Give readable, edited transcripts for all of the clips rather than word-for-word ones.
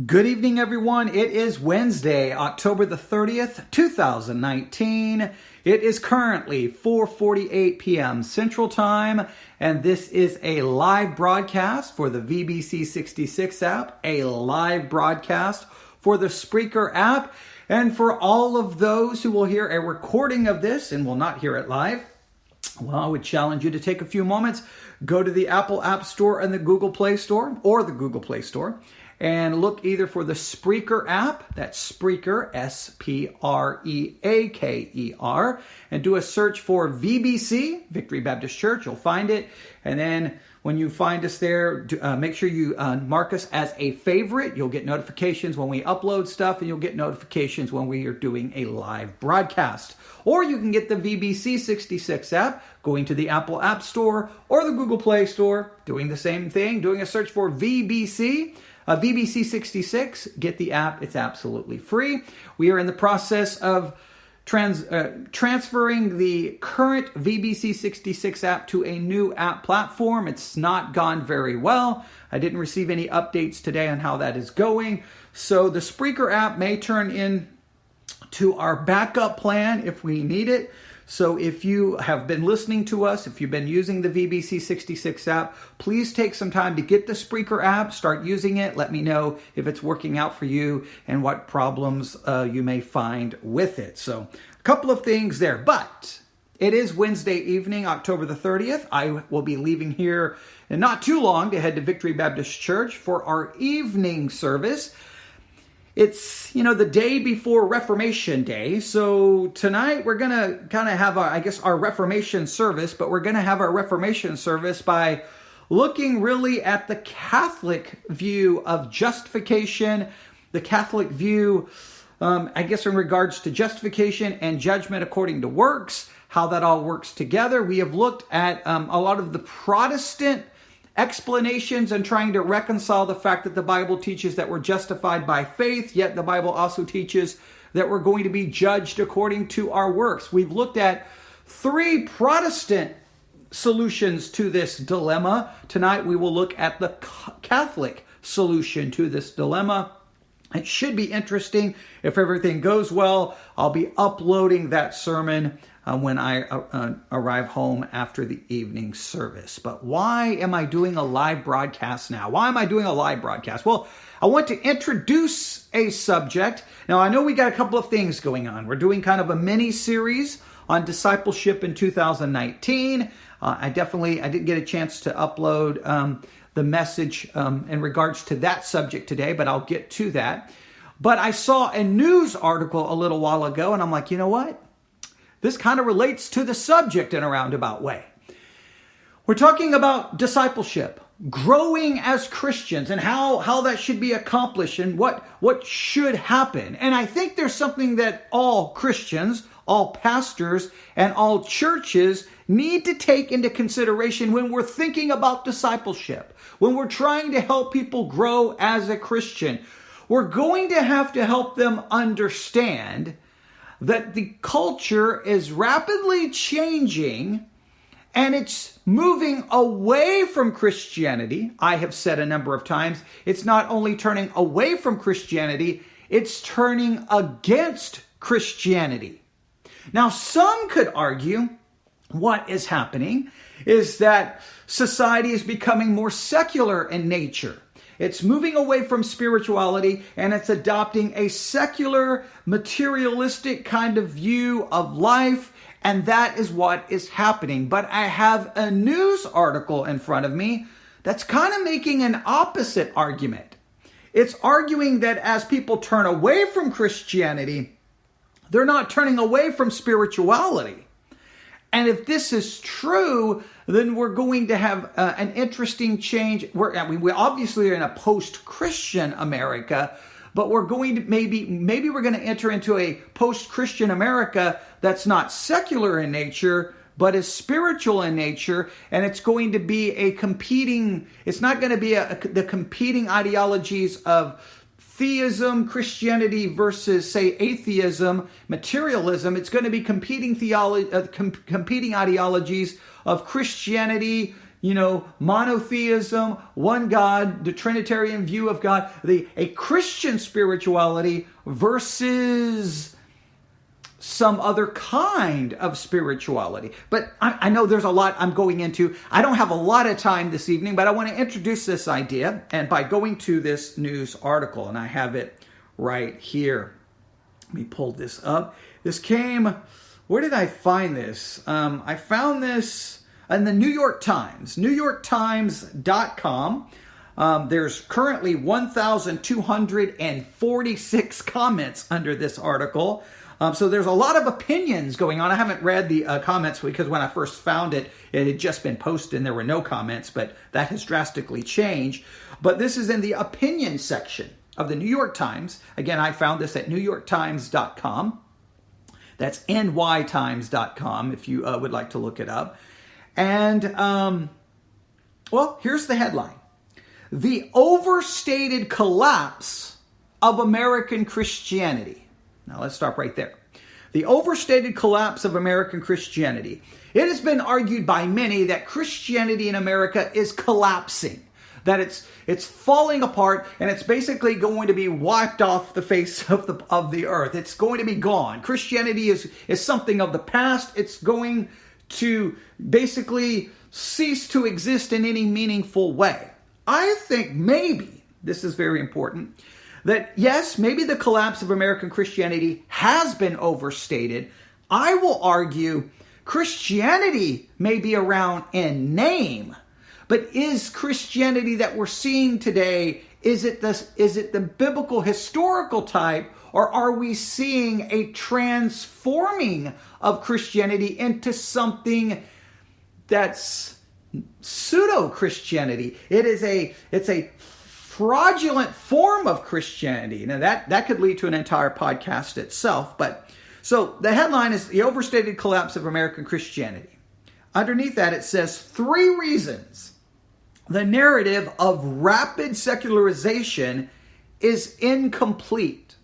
Good evening, everyone. It is Wednesday, October the 30th, 2019. It is currently 4:48 p.m. Central Time, and this is a live broadcast for the VBC 66 app, a live broadcast for the Spreaker app, and for all of those who will hear a recording of this and will not hear it live, well, I would challenge you to take a few moments, go to the Apple App Store and the Google Play Store, or the Google Play Store, and look either for the Spreaker app, that's Spreaker, S-P-R-E-A-K-E-R, and do a search for VBC, Victory Baptist Church. You'll find it. And then when you find us there, make sure you mark us as a favorite. You'll get notifications when we upload stuff, and you'll get notifications when we are doing a live broadcast. Or you can get the VBC 66 app, going to the Apple App Store or the Google Play Store, doing the same thing, doing a search for VBC. VBC 66, get the app. It's absolutely free. We are in the process of transferring the current VBC 66 app to a new app platform. It's not gone very well. I didn't receive any updates today on how that is going. So the Spreaker app may turn in to our backup plan if we need it. So if you have been listening to us, if you've been using the VBC 66 app, please take some time to get the Spreaker app, start using it. Let me know if it's working out for you and what problems you may find with it. So a couple of things there, but it is Wednesday evening, October the 30th. I will be leaving here in not too long to head to Victory Baptist Church for our evening service. It's, the day before Reformation Day. So tonight we're going to kind of have our Reformation service, but we're going to have our Reformation service by looking really at the Catholic view of justification, the Catholic view, in regards to justification and judgment according to works, how that all works together. We have looked at a lot of the Protestant explanations and trying to reconcile the fact that the Bible teaches that we're justified by faith, yet the Bible also teaches that we're going to be judged according to our works. We've looked at three Protestant solutions to this dilemma. Tonight we will look at the Catholic solution to this dilemma. It should be interesting. If everything goes well, I'll be uploading that sermon when I arrive home after the evening service. But why am I doing a live broadcast now? Why am I doing a live broadcast? Well, I want to introduce a subject. Now, I know we got a couple of things going on. We're doing kind of a mini series on discipleship in 2019. I didn't get a chance to upload the message in regards to that subject today, but I'll get to that. But I saw a news article a little while ago, and I'm like, you know what? This kind of relates to the subject in a roundabout way. We're talking about discipleship, growing as Christians, and how that should be accomplished and what should happen. And I think there's something that all Christians, all pastors, and all churches need to take into consideration when we're thinking about discipleship, when we're trying to help people grow as a Christian. We're going to have to help them understand that the culture is rapidly changing and it's moving away from Christianity. I have said a number of times, it's not only turning away from Christianity, it's turning against Christianity. Now, some could argue what is happening is that society is becoming more secular in nature. It's moving away from spirituality and it's adopting a secular, materialistic kind of view of life. And that is what is happening. But I have a news article in front of me that's kind of making an opposite argument. It's arguing that as people turn away from Christianity, they're not turning away from spirituality. And if this is true, then we're going to have an interesting change. We obviously are in a post-Christian America, but we're going to maybe we're going to enter into a post-Christian America that's not secular in nature, but is spiritual in nature, and it's going to be it's not going to be the competing ideologies of theism, Christianity versus, say, atheism, materialism. It's going to be competing ideologies of Christianity, monotheism, one God, the Trinitarian view of God, a Christian spirituality versus some other kind of spirituality. But I know there's a lot I'm going into. I don't have a lot of time this evening, but I want to introduce this idea, and by going to this news article, and I have it right here. Let me pull this up. This came, where did I find this? I found this in the New York Times, NewYorkTimes.com. There's currently 1,246 comments under this article. So there's a lot of opinions going on. I haven't read the comments because when I first found it, it had just been posted and there were no comments, but that has drastically changed. But this is in the opinion section of the New York Times. Again, I found this at NewYorkTimes.com. That's NYTimes.com if you would like to look it up. And, here's the headline. The overstated collapse of American Christianity. Now, let's stop right there. The overstated collapse of American Christianity. It has been argued by many that Christianity in America is collapsing, that it's falling apart, and it's basically going to be wiped off the face of the earth. It's going to be gone. Christianity is something of the past. It's going to basically cease to exist in any meaningful way. I think maybe, this is very important, that yes, maybe the collapse of American Christianity has been overstated. I will argue Christianity may be around in name, but is Christianity that we're seeing today, is it the biblical historical type, or are we seeing a transforming of Christianity into something that's pseudo-Christianity? It's a fraudulent form of Christianity. Now that could lead to an entire podcast itself. But so the headline is the overstated collapse of American Christianity. Underneath that it says 3 reasons the narrative of rapid secularization is incomplete.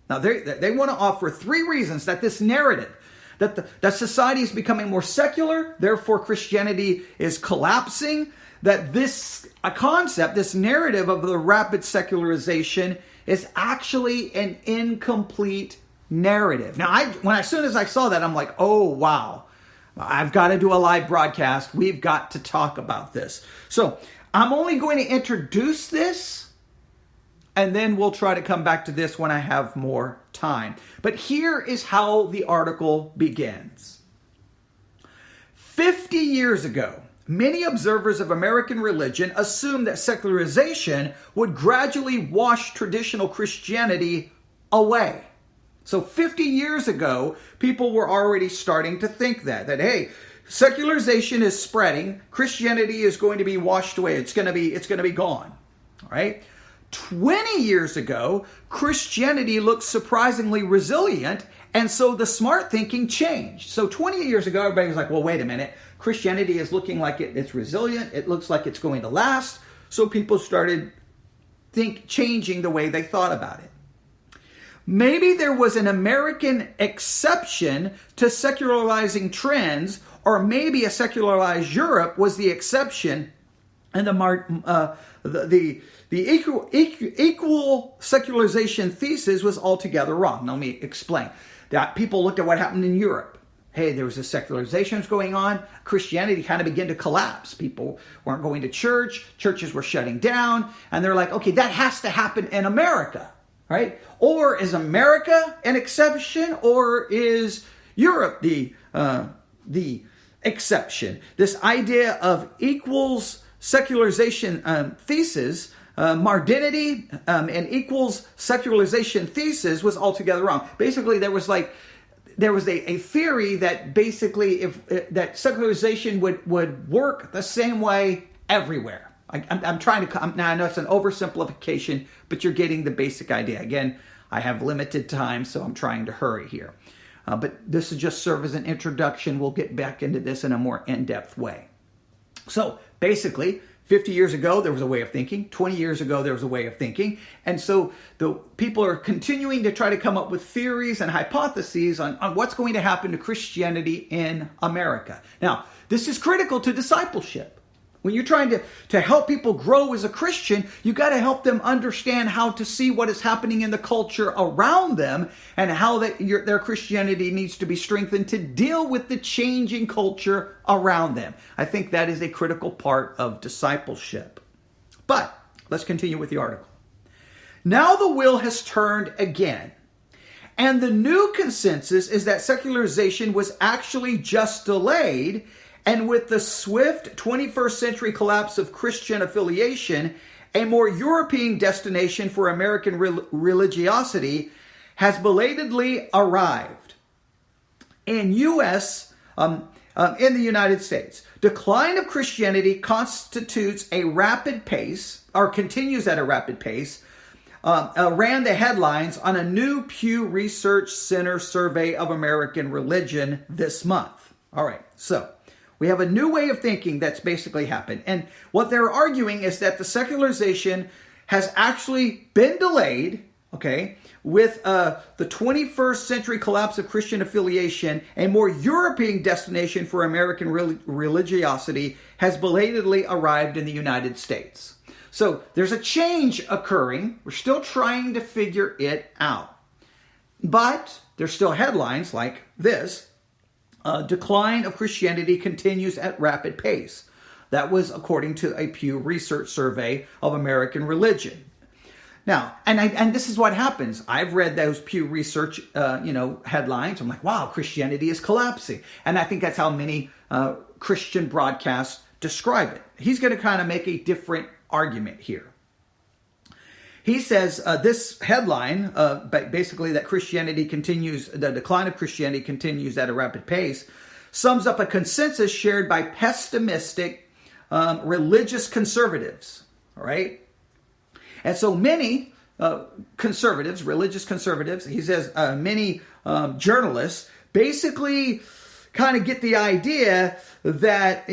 Now they want to offer 3 reasons that this narrative, that society is becoming more secular, therefore Christianity is collapsing, that this concept, this narrative of the rapid secularization is actually an incomplete narrative. Now, as soon as I saw that, I'm like, oh, wow, I've got to do a live broadcast. We've got to talk about this. So I'm only going to introduce this, and then we'll try to come back to this when I have more time. But here is how the article begins. 50 years ago, many observers of American religion assumed that secularization would gradually wash traditional Christianity away. So 50 years ago, people were already starting to think that hey, secularization is spreading, Christianity is going to be washed away, it's going to be gone. All right? 20 years ago, Christianity looked surprisingly resilient, and so the smart thinking changed. So 20 years ago, everybody was like, well, wait a minute. Christianity is looking like it's resilient. It looks like it's going to last. So people started changing the way they thought about it. Maybe there was an American exception to secularizing trends, or maybe a secularized Europe was the exception, and the equal secularization thesis was altogether wrong. Now, let me explain. That people looked at what happened in Europe. Hey, there was a secularization going on. Christianity kind of began to collapse. People weren't going to church. Churches were shutting down. And they're like, okay, that has to happen in America, right? Or is America an exception, or is Europe the exception? This idea of equals secularization thesis, modernity and equals secularization thesis was altogether wrong. Basically, there was a theory that basically that secularization would work the same way everywhere. I'm trying to, now I know it's an oversimplification, but you're getting the basic idea. Again, I have limited time, so I'm trying to hurry here. But this will just serve as an introduction. We'll get back into this in a more in-depth way. So basically, 50 years ago, there was a way of thinking. 20 years ago, there was a way of thinking. And so the people are continuing to try to come up with theories and hypotheses on what's going to happen to Christianity in America. Now, this is critical to discipleship. When you're trying to help people grow as a Christian, you got to help them understand how to see what is happening in the culture around them and how their Christianity needs to be strengthened to deal with the changing culture around them. I think that is a critical part of discipleship. But let's continue with the article. Now the wheel has turned again. And the new consensus is that secularization was actually just delayed. And with the swift 21st century collapse of Christian affiliation, a more European destination for American religiosity has belatedly arrived. In the United States, decline of Christianity constitutes a rapid pace, or continues at a rapid pace, ran the headlines on a new Pew Research Center survey of American religion this month. All right, so we have a new way of thinking that's basically happened. And what they're arguing is that the secularization has actually been delayed, okay, with the 21st century collapse of Christian affiliation. A more European destination for American religiosity has belatedly arrived in the United States. So there's a change occurring. We're still trying to figure it out. But there's still headlines like this. Decline of Christianity continues at rapid pace. That was according to a Pew Research survey of American religion. Now, and this is what happens. I've read those Pew Research, headlines. I'm like, wow, Christianity is collapsing. And I think that's how many Christian broadcasts describe it. He's going to kind of make a different argument here. He says this headline, basically that the decline of Christianity continues at a rapid pace, sums up a consensus shared by pessimistic religious conservatives. All right? And so many conservatives, religious conservatives, he says many journalists basically kind of get the idea that,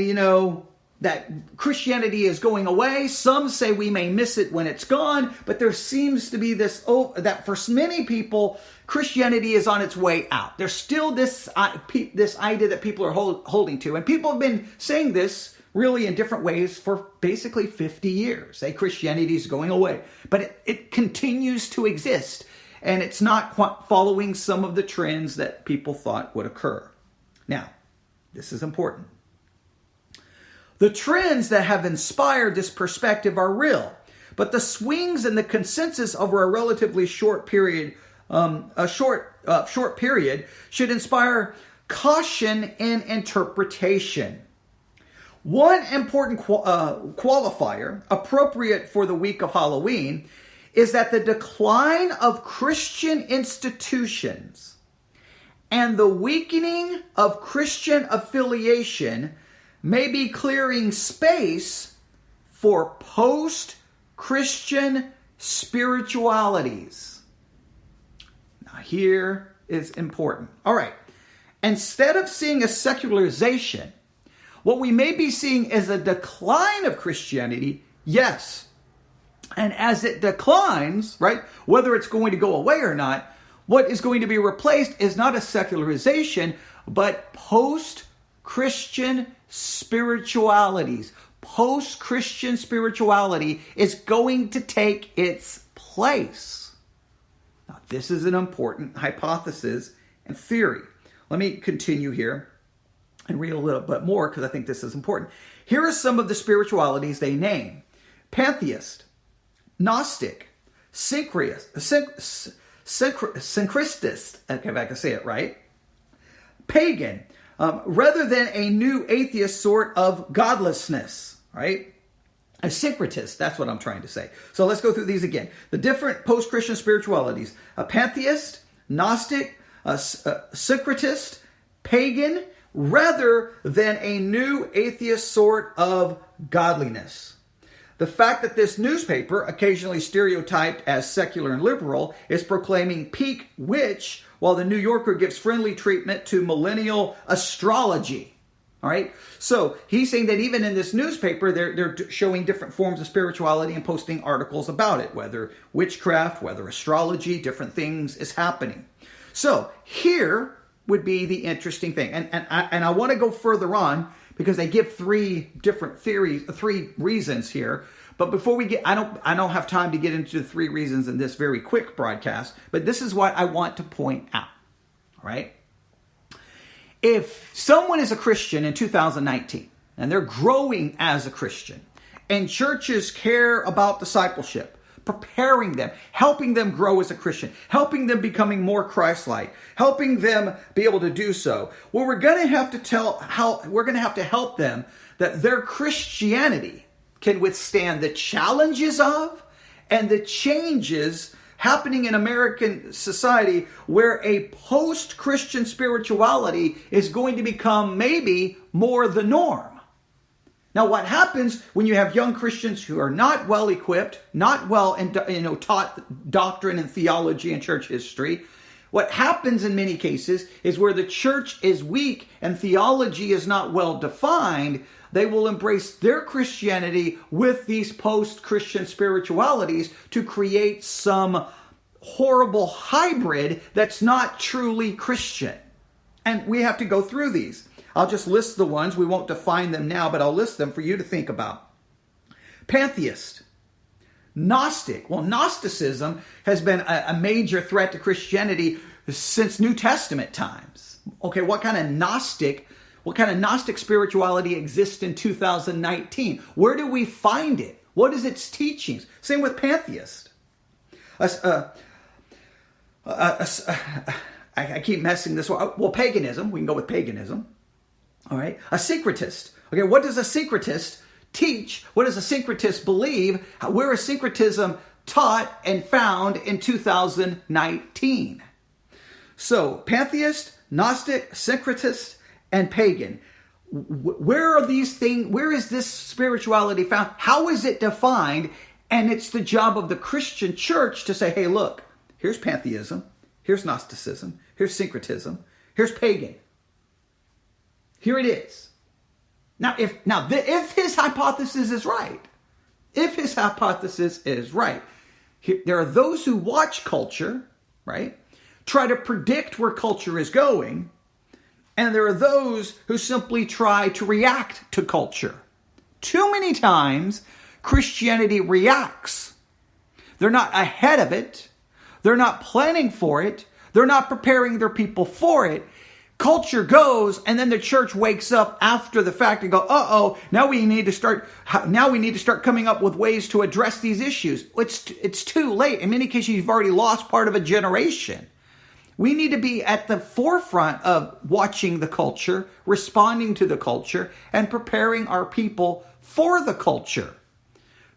that Christianity is going away. Some say we may miss it when it's gone, but there seems to be this, that for many people, Christianity is on its way out. There's still this idea that people are holding to. And people have been saying this really in different ways for basically 50 years. Say Christianity is going away, but it continues to exist. And it's not following some of the trends that people thought would occur. Now, this is important. The trends that have inspired this perspective are real, but the swings and the consensus over a relatively short period, short period, should inspire caution in interpretation. One important qualifier, appropriate for the week of Halloween, is that the decline of Christian institutions and the weakening of Christian affiliation may be clearing space for post-Christian spiritualities. Now here is important. All right. Instead of seeing a secularization, what we may be seeing is a decline of Christianity, yes. And as it declines, right, whether it's going to go away or not, what is going to be replaced is not a secularization, but post-Christian spiritualities. Post-Christian spirituality is going to take its place. Now, this is an important hypothesis and theory. Let me continue here and read a little bit more because I think this is important. Here are some of the spiritualities they name: pantheist, Gnostic, syncretist, if I can say it right, pagan, rather than a new atheist sort of godlessness, right? A syncretist, that's what I'm trying to say. So let's go through these again. The different post-Christian spiritualities: a pantheist, Gnostic, syncretist, pagan, rather than a new atheist sort of godliness. The fact that this newspaper, occasionally stereotyped as secular and liberal, is proclaiming peak witch, while the New Yorker gives friendly treatment to millennial astrology. All right? So he's saying that even in this newspaper, they're showing different forms of spirituality and posting articles about it, whether witchcraft, whether astrology, different things is happening. So here would be the interesting thing. And I want to go further on, because they give three different theories, three reasons here. But before we get, I don't have time to get into the three reasons in this very quick broadcast, but this is what I want to point out, all right? If someone is a Christian in 2019 and they're growing as a Christian and churches care about discipleship, preparing them, helping them grow as a Christian, helping them becoming more Christ-like, helping them be able to do so, well, we're going to have to help them that their Christianity can withstand the challenges of and the changes happening in American society where a post-Christian spirituality is going to become maybe more the norm. Now, what happens when you have young Christians who are not well equipped, not well taught doctrine and theology and church history, what happens in many cases is where the church is weak and theology is not well defined, they will embrace their Christianity with these post-Christian spiritualities to create some horrible hybrid that's not truly Christian. And we have to go through these. I'll just list the ones. We won't define them now, but I'll list them for you to think about. Pantheist. Gnostic. Well, Gnosticism has been a major threat to Christianity since New Testament times. Okay, what kind of Gnostic spirituality exists in 2019? Where do we find it? What is its teachings? Same with Pantheist. I keep messing this up. Well, paganism. We can go with paganism. All right. A syncretist. Okay, what does a syncretist teach? What does a syncretist believe? Where is syncretism taught and found in 2019? So, pantheist, Gnostic, syncretist, and pagan. Where are these things? Where is this spirituality found? How is it defined? And it's the job of the Christian church to say, hey, look, here's pantheism, here's Gnosticism, here's syncretism, here's pagan. Here it is. Now, if his hypothesis is right, there are those who watch culture, right, try to predict where culture is going, and there are those who simply try to react to culture. Too many times, Christianity reacts. They're not ahead of it. They're not planning for it. They're not preparing their people for it. Culture goes, and then the church wakes up after the fact and go, now we need to start coming up with ways to address these issues. It's too late. In many cases, you've already lost part of a generation. We need to be at the forefront of watching the culture, responding to the culture, and preparing our people for the culture.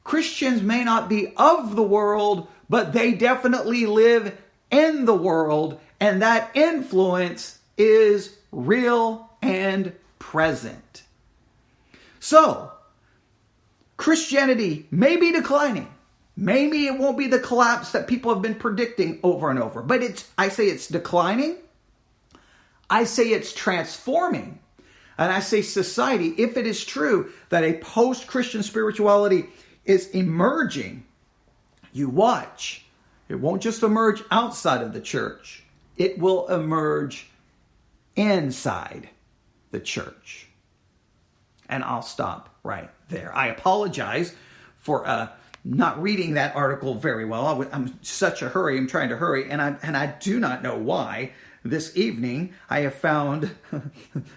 Christians may not be of the world, but they definitely live in the world, and that influence is real and present. So, Christianity may be declining. Maybe it won't be the collapse that people have been predicting over and over. But I say it's declining. I say it's transforming. And I say society, if it is true that a post-Christian spirituality is emerging, you watch. It won't just emerge outside of the church. It will emerge inside the church. And I'll stop right there. I apologize for not reading that article very well. I'm in such a hurry. I'm trying to hurry, and I do not know why. This evening, I have found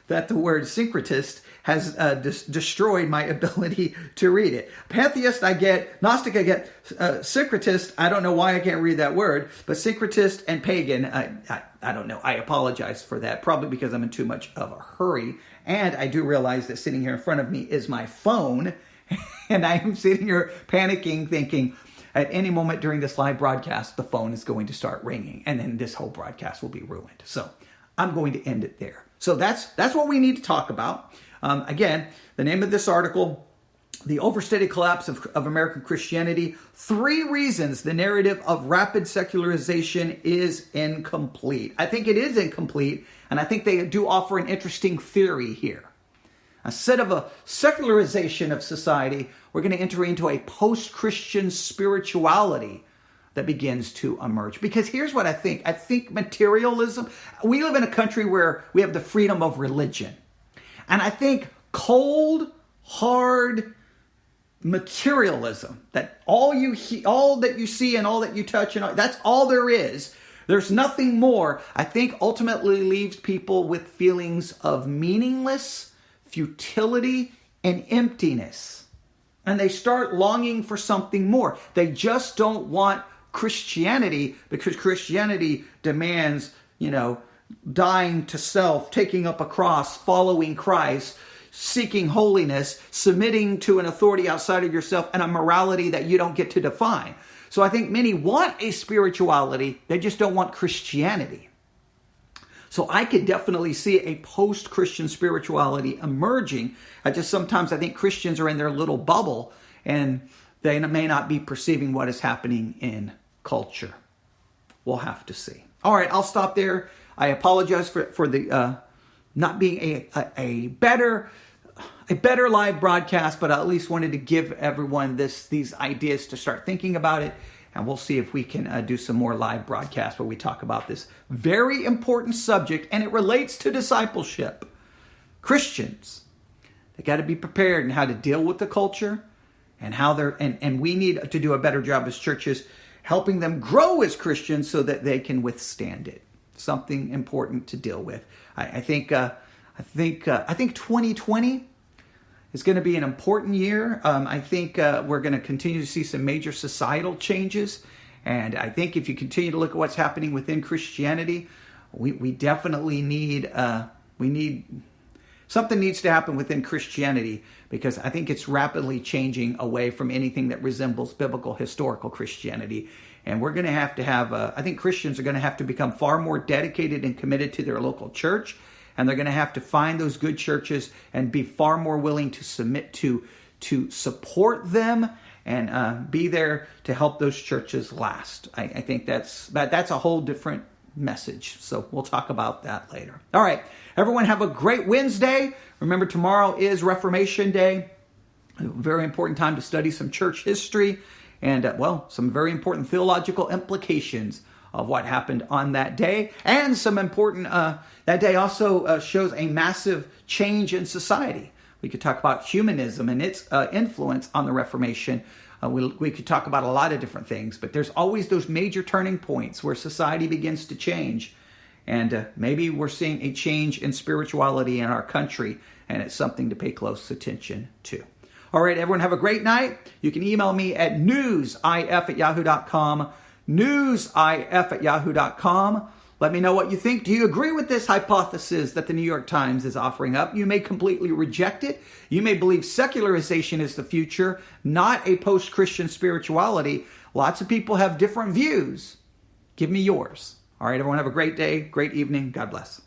that the word syncretist has destroyed my ability to read it. Pantheist, I get. Gnostic, I get. Syncretist, I don't know why I can't read that word. But syncretist and pagan, I don't know. I apologize for that. Probably because I'm in too much of a hurry. And I do realize that sitting here in front of me is my phone. And I am sitting here panicking, thinking, at any moment during this live broadcast, the phone is going to start ringing, and then this whole broadcast will be ruined. So I'm going to end it there. So that's what we need to talk about. Again, the name of this article, The Overstated Collapse of American Christianity, 3 reasons the narrative of rapid secularization is incomplete. I think it is incomplete, and I think they do offer an interesting theory here. Instead of a secularization of society, we're going to enter into a post-Christian spirituality that begins to emerge. Because here's what I think. I think materialism, we live in a country where we have the freedom of religion. And I think cold, hard materialism, that all that you see and all that you touch, and that's all there is. There's nothing more. I think ultimately leaves people with feelings of meaningless, futility, and emptiness. And they start longing for something more. They just don't want Christianity, because Christianity demands, dying to self, taking up a cross, following Christ, seeking holiness, submitting to an authority outside of yourself, and a morality that you don't get to define. So I think many want a spirituality, they just don't want Christianity. So I could definitely see a post-Christian spirituality emerging. Sometimes I think Christians are in their little bubble and they may not be perceiving what is happening in culture. We'll have to see. All right, I'll stop there. I apologize for the not being a better live broadcast, but I at least wanted to give everyone these ideas to start thinking about it. And we'll see if we can do some more live broadcasts where we talk about this very important subject, and it relates to discipleship. Christians, they got to be prepared in how to deal with the culture, and how and we need to do a better job as churches helping them grow as Christians so that they can withstand it. Something important to deal with. I think 2020 is going to be an important year. I think we're going to continue to see some major societal changes. And I think if you continue to look at what's happening within Christianity, we definitely need something needs to happen within Christianity, because I think it's rapidly changing away from anything that resembles biblical historical Christianity. And we're going to have I think Christians are going to have to become far more dedicated and committed to their local church. And they're going to have to find those good churches and be far more willing to submit to support them and be there to help those churches last. I think that's a whole different message. So we'll talk about that later. All right, everyone have a great Wednesday. Remember, tomorrow is Reformation Day. A very important time to study some church history and, some very important theological implications of what happened on that day. And some important, that day also shows a massive change in society. We could talk about humanism and its influence on the Reformation. We could talk about a lot of different things, but there's always those major turning points where society begins to change. And maybe we're seeing a change in spirituality in our country, and it's something to pay close attention to. All right, everyone, have a great night. You can email me at newsif@yahoo.com. newsif@yahoo.com. Let me know what you think. Do you agree with this hypothesis that the New York Times is offering up? You may completely reject it. You may believe secularization is the future, not a post-Christian spirituality. Lots of people have different views. Give me yours. All right, everyone, have a great day, great evening. God bless.